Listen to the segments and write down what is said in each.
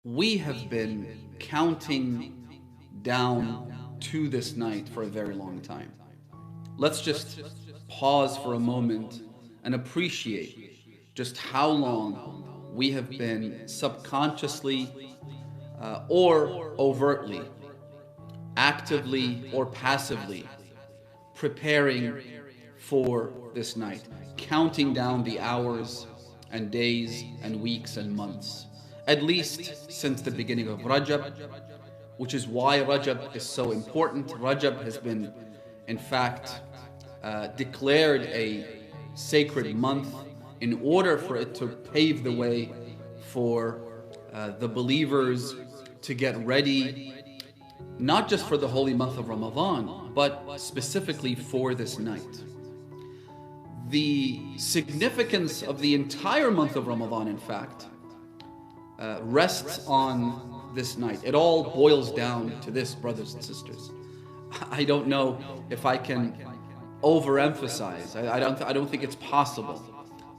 We have been counting down to this night for a very long time. Let's just pause for a moment and appreciate just how long we have been subconsciously or overtly, actively or passively preparing for this night, counting down the hours and days and weeks and months, at least since the beginning of Rajab, which is why Rajab is so important. Rajab has been, in fact, declared a sacred month in order for it to pave the way for the believers to get ready, not just for the holy month of Ramadan, but specifically for this night. The significance of the entire month of Ramadan, in fact, rests on this night. It all boils down to this, brothers and sisters. I don't know if I can overemphasize. I don't think it's possible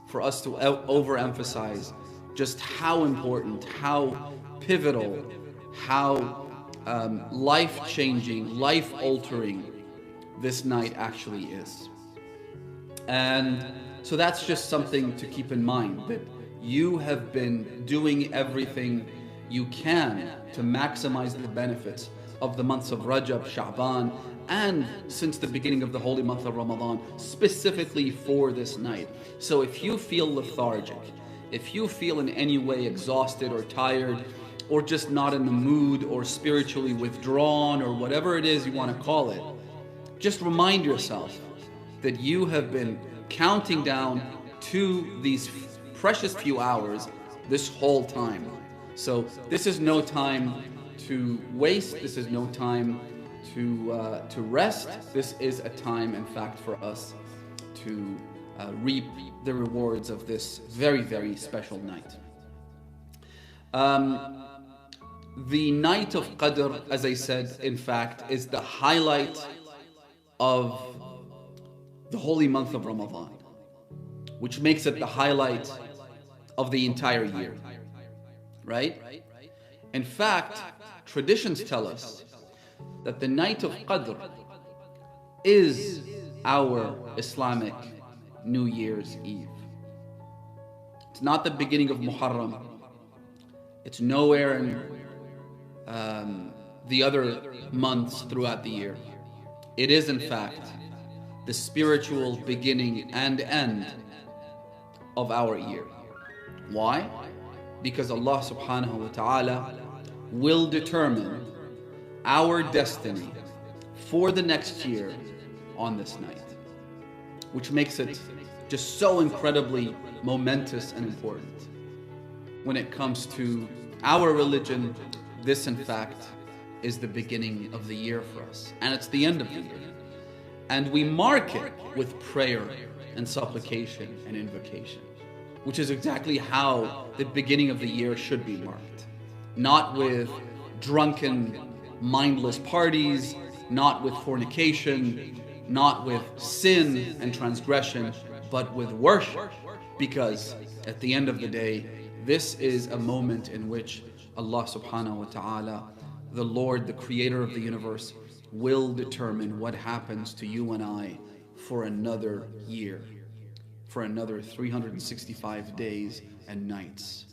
for us to overemphasize just how important, how pivotal, how life-changing, life-altering this night actually is. And so that's just something to keep in mind, that you have been doing everything you can to maximize the benefits of the months of Rajab, Sha'ban, and since the beginning of the holy month of Ramadan, specifically for this night. So if you feel lethargic, if you feel in any way exhausted or tired, or just not in the mood, or spiritually withdrawn, or whatever it is you want to call it, just remind yourself that you have been counting down to these precious few hours this whole time. So this is no time to waste. This is no time to rest. This is a time, in fact, for us to reap the rewards of this very, very special night. The night of Qadr, as I said, in fact, is the highlight of the holy month of Ramadan, which makes it the highlight of the entire year, right? In fact, traditions tell us that the night of Qadr is our Islamic New Year's Eve. It's not the beginning of Muharram. It's nowhere in the other months throughout the year. It is, in fact, the spiritual beginning and end of our year. Why? Because Allah subhanahu wa ta'ala will determine our destiny for the next year on this night, which makes it just so incredibly momentous and important. When it comes to our religion, this in fact is the beginning of the year for us, and it's the end of the year. And we mark it with prayer and supplication and invocation, which is exactly how the beginning of the year should be marked. Not with drunken, mindless parties, not with fornication, not with sin and transgression, but with worship. Because at the end of the day, this is a moment in which Allah subhanahu wa ta'ala, the Lord, the creator of the universe, will determine what happens to you and I for another year, for another 365 days and nights.